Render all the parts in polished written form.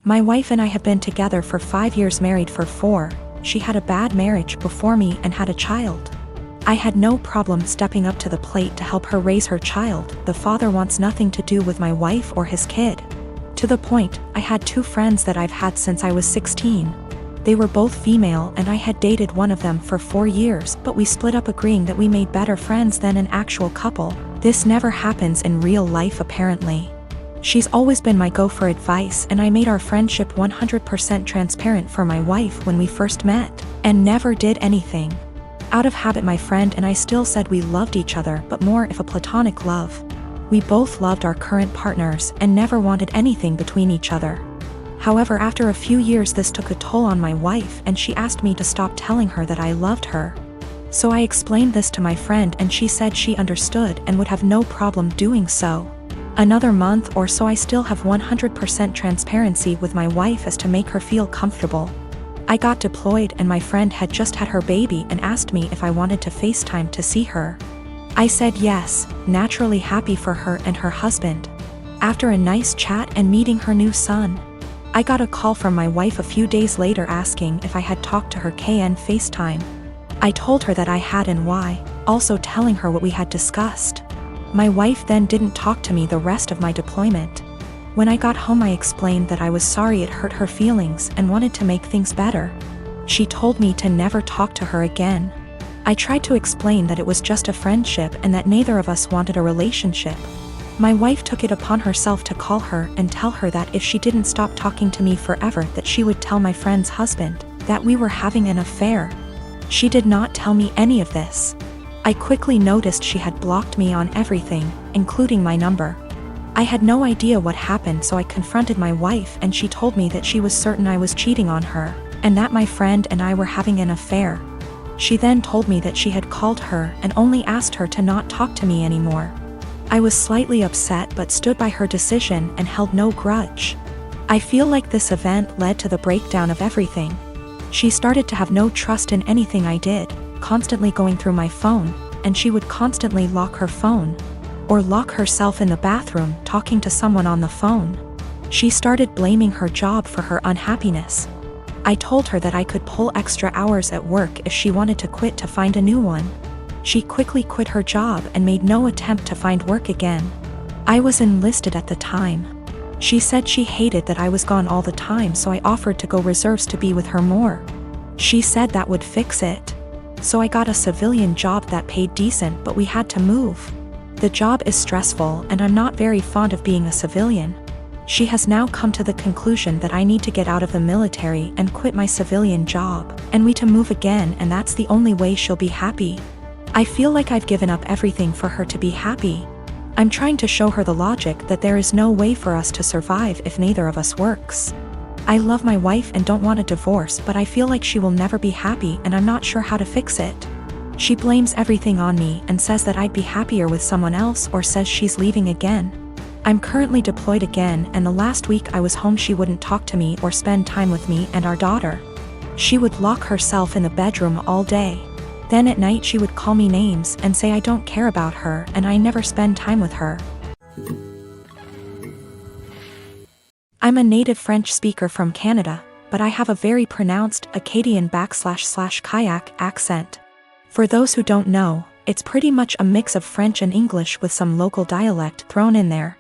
My wife and I have been together for 5 years, married for 4. She had a bad marriage before me and had a child. I had no problem stepping up to the plate to help her raise her child. The father wants nothing to do with my wife or his kid. To the point, I had 2 friends that I've had since I was 16. They were both female and I had dated one of them for 4 years, but we split up agreeing that we made better friends than an actual couple. This never happens in real life apparently. She's always been my go for advice, and I made our friendship 100% transparent for my wife when we first met, and never did anything. Out of habit, my friend and I still said we loved each other, but more of a platonic love. We both loved our current partners and never wanted anything between each other. However, after a few years this took a toll on my wife and she asked me to stop telling her that I loved her. So I explained this to my friend and she said she understood and would have no problem doing so. Another month or so I still have 100% transparency with my wife as to make her feel comfortable. I got deployed and my friend had just had her baby and asked me if I wanted to FaceTime to see her. I said yes, naturally happy for her and her husband. After a nice chat and meeting her new son, I got a call from my wife a few days later asking if I had talked to her KN FaceTime. I told her that I had and why, also telling her what we had discussed. My wife then didn't talk to me the rest of my deployment. When I got home I explained that I was sorry it hurt her feelings and wanted to make things better. She told me to never talk to her again. I tried to explain that it was just a friendship and that neither of us wanted a relationship. My wife took it upon herself to call her and tell her that if she didn't stop talking to me forever that she would tell my friend's husband that we were having an affair. She did not tell me any of this. I quickly noticed she had blocked me on everything, including my number. I had no idea what happened, so I confronted my wife and she told me that she was certain I was cheating on her, and that my friend and I were having an affair. She then told me that she had called her and only asked her to not talk to me anymore. I was slightly upset but stood by her decision and held no grudge. I feel like this event led to the breakdown of everything. She started to have no trust in anything I did, constantly going through my phone, and she would constantly lock her phone, or lock herself in the bathroom talking to someone on the phone. She started blaming her job for her unhappiness. I told her that I could pull extra hours at work if she wanted to quit to find a new one. She quickly quit her job and made no attempt to find work again. I was enlisted at the time. She said she hated that I was gone all the time, so I offered to go reserves to be with her more. She said that would fix it. So I got a civilian job that paid decent, but we had to move. The job is stressful and I'm not very fond of being a civilian. She has now come to the conclusion that I need to get out of the military and quit my civilian job, and we to move again, and that's the only way she'll be happy. I feel like I've given up everything for her to be happy. I'm trying to show her the logic that there is no way for us to survive if neither of us works. I love my wife and don't want a divorce, but I feel like she will never be happy and I'm not sure how to fix it. She blames everything on me and says that I'd be happier with someone else, or says she's leaving again. I'm currently deployed again, and the last week I was home she wouldn't talk to me or spend time with me and our daughter. She would lock herself in the bedroom all day. Then at night she would call me names and say I don't care about her and I never spend time with her. I'm a native French speaker from Canada, but I have a very pronounced Acadian/kayak accent. For those who don't know, it's pretty much a mix of French and English with some local dialect thrown in there.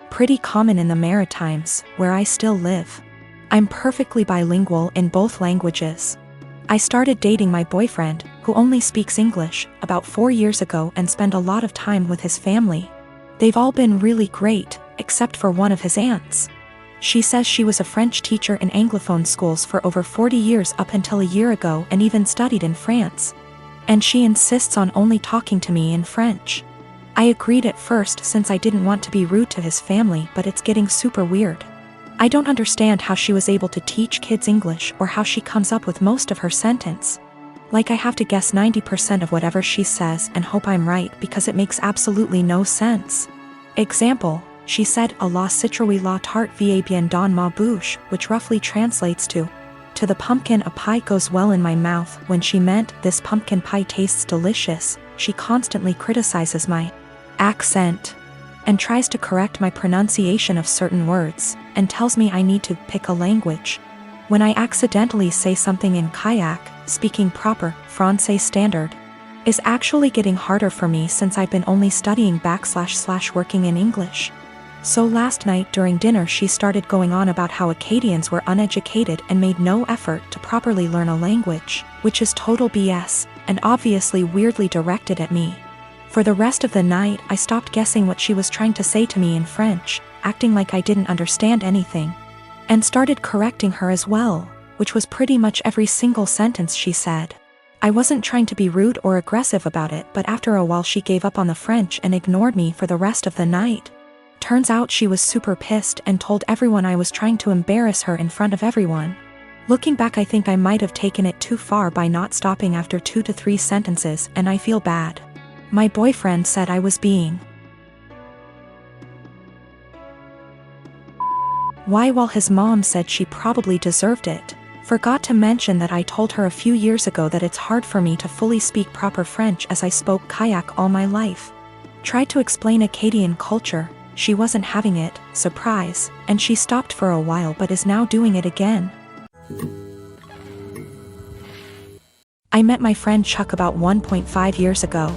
Pretty common in the Maritimes, where I still live. I'm perfectly bilingual in both languages. I started dating my boyfriend, who only speaks English, about 4 years ago and spent a lot of time with his family. They've all been really great, except for one of his aunts. She says she was a French teacher in Anglophone schools for over 40 years up until a year ago and even studied in France. And she insists on only talking to me in French. I agreed at first since I didn't want to be rude to his family, but it's getting super weird. I don't understand how she was able to teach kids English or how she comes up with most of her sentence. Like I have to guess 90% of whatever she says and hope I'm right because it makes absolutely no sense. Example, she said a la citrouille la tarte va bien dans ma bouche, which roughly translates to the pumpkin a pie goes well in my mouth, when she meant this pumpkin pie tastes delicious. She constantly criticizes my accent. and tries to correct my pronunciation of certain words, and tells me I need to pick a language. When I accidentally say something in kayak, speaking proper Francais standard is actually getting harder for me since I've been only studying / working in English. So last night during dinner she started going on about how Acadians were uneducated and made no effort to properly learn a language, which is total BS, and obviously weirdly directed at me. For the rest of the night I stopped guessing what she was trying to say to me in French, acting like I didn't understand anything, and started correcting her as well, which was pretty much every single sentence she said. I wasn't trying to be rude or aggressive about it, but after a while she gave up on the French and ignored me for the rest of the night. Turns out she was super pissed and told everyone I was trying to embarrass her in front of everyone. Looking back, I think I might have taken it too far by not stopping after 2 to 3 sentences, and I feel bad. My boyfriend said I was being why, while his mom said she probably deserved it. Forgot to mention that I told her a few years ago that it's hard for me to fully speak proper French as I spoke kayak all my life. Tried to explain Acadian culture, she wasn't having it, surprise, and she stopped for a while but is now doing it again. I met my friend Chuck about 1.5 years ago.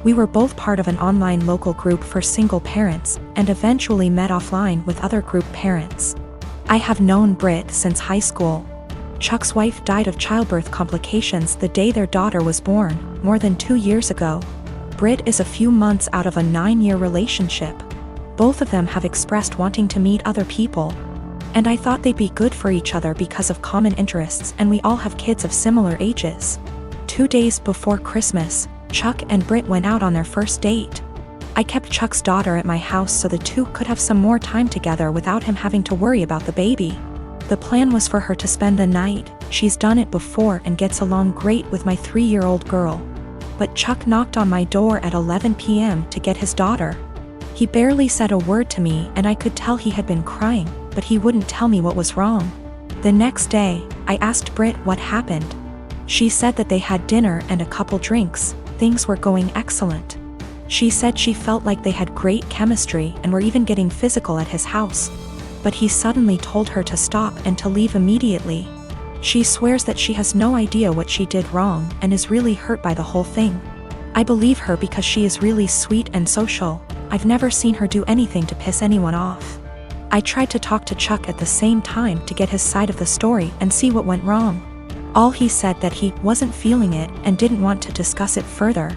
We were both part of an online local group for single parents, and eventually met offline with other group parents. I have known Britt since high school. Chuck's wife died of childbirth complications the day their daughter was born, more than 2 years ago. Britt is a few months out of a 9-year relationship. Both of them have expressed wanting to meet other people. And I thought they'd be good for each other because of common interests, and we all have kids of similar ages. 2 days before Christmas, Chuck and Britt went out on their first date. I kept Chuck's daughter at my house so the two could have some more time together without him having to worry about the baby. The plan was for her to spend the night. She's done it before and gets along great with my 3-year-old girl. But Chuck knocked on my door at 11 p.m. to get his daughter. He barely said a word to me and I could tell he had been crying, but he wouldn't tell me what was wrong. The next day, I asked Britt what happened. She said that they had dinner and a couple drinks. Things were going excellent. She said she felt like they had great chemistry and were even getting physical at his house. But he suddenly told her to stop and to leave immediately. She swears that she has no idea what she did wrong and is really hurt by the whole thing. I believe her because she is really sweet and social. I've never seen her do anything to piss anyone off. I tried to talk to Chuck at the same time to get his side of the story and see what went wrong. All he said that he wasn't feeling it and didn't want to discuss it further.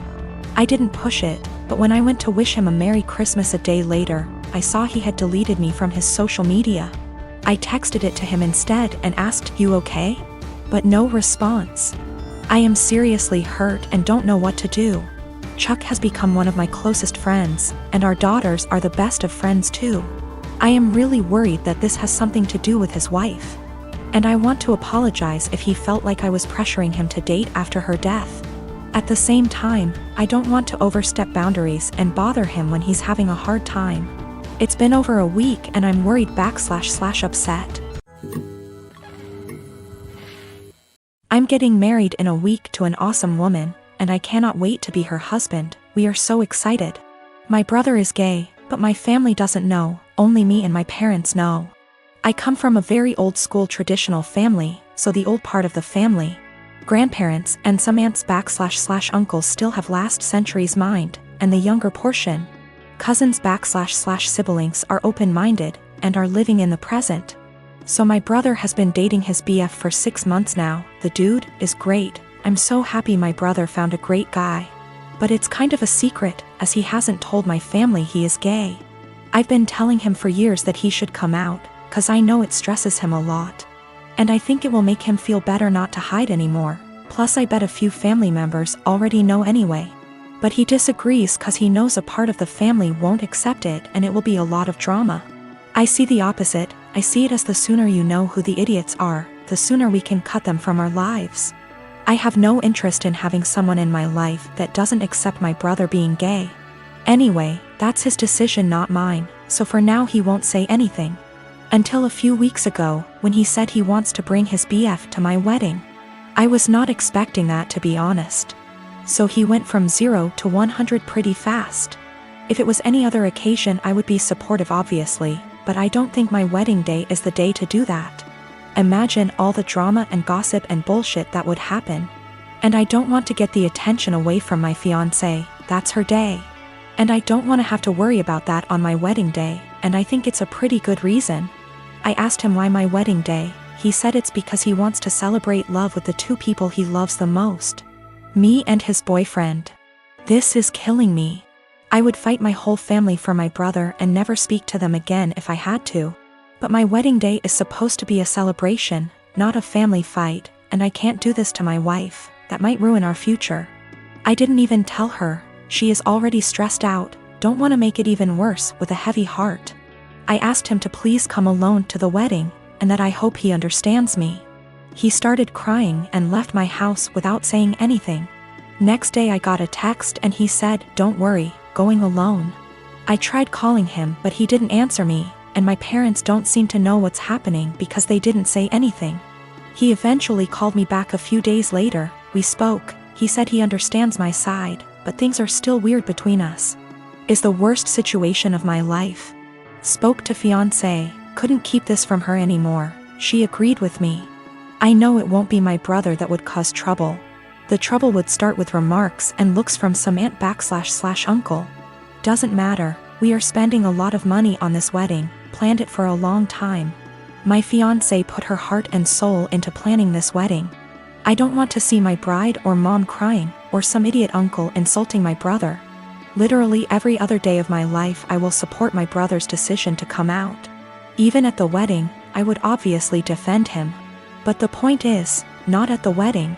I didn't push it, but when I went to wish him a Merry Christmas a day later, I saw he had deleted me from his social media. I texted it to him instead and asked, "You okay?" But no response. I am seriously hurt and don't know what to do. Chuck has become one of my closest friends, and our daughters are the best of friends too. I am really worried that this has something to do with his wife. And I want to apologize if he felt like I was pressuring him to date after her death. At the same time, I don't want to overstep boundaries and bother him when he's having a hard time. It's been over a week and I'm worried / upset. I'm getting married in a week to an awesome woman, and I cannot wait to be her husband. We are so excited. My brother is gay, but my family doesn't know, only me and my parents know. I come from a very old school traditional family, so the old part of the family, grandparents and some aunts / uncles still have last century's mind, and the younger portion, cousins / siblings are open-minded and are living in the present. So my brother has been dating his BF for 6 months now. The dude is great. I'm so happy my brother found a great guy. But it's kind of a secret, as he hasn't told my family he is gay. I've been telling him for years that he should come out, cause I know it stresses him a lot. And I think it will make him feel better not to hide anymore. Plus I bet a few family members already know anyway. But he disagrees cause he knows a part of the family won't accept it and it will be a lot of drama. I see the opposite. I see it as the sooner you know who the idiots are, the sooner we can cut them from our lives. I have no interest in having someone in my life that doesn't accept my brother being gay. Anyway, that's his decision, not mine, so for now he won't say anything. Until a few weeks ago, when he said he wants to bring his BF to my wedding. I was not expecting that, to be honest. So he went from 0 to 100 pretty fast. If it was any other occasion I would be supportive obviously, but I don't think my wedding day is the day to do that. Imagine all the drama and gossip and bullshit that would happen. And I don't want to get the attention away from my fiancé, that's her day. And I don't want to have to worry about that on my wedding day, and I think it's a pretty good reason. I asked him why my wedding day. He said it's because he wants to celebrate love with the two people he loves the most. Me and his boyfriend. This is killing me. I would fight my whole family for my brother and never speak to them again if I had to. But my wedding day is supposed to be a celebration, not a family fight, and I can't do this to my wife. That might ruin our future. I didn't even tell her. She is already stressed out, don't want to make it even worse with a heavy heart. I asked him to please come alone to the wedding, and that I hope he understands me. He started crying and left my house without saying anything. Next day I got a text and he said, "Don't worry, going alone." I tried calling him but he didn't answer me, and my parents don't seem to know what's happening because they didn't say anything. He eventually called me back a few days later, we spoke, he said he understands my side, but things are still weird between us. Is the worst situation of my life. Spoke to fiancé, couldn't keep this from her anymore, she agreed with me. I know it won't be my brother that would cause trouble. The trouble would start with remarks and looks from some aunt / uncle. Doesn't matter, we are spending a lot of money on this wedding, planned it for a long time. My fiancé put her heart and soul into planning this wedding. I don't want to see my bride or mom crying, or some idiot uncle insulting my brother. Literally every other day of my life I will support my brother's decision to come out. Even at the wedding, I would obviously defend him. But the point is, not at the wedding.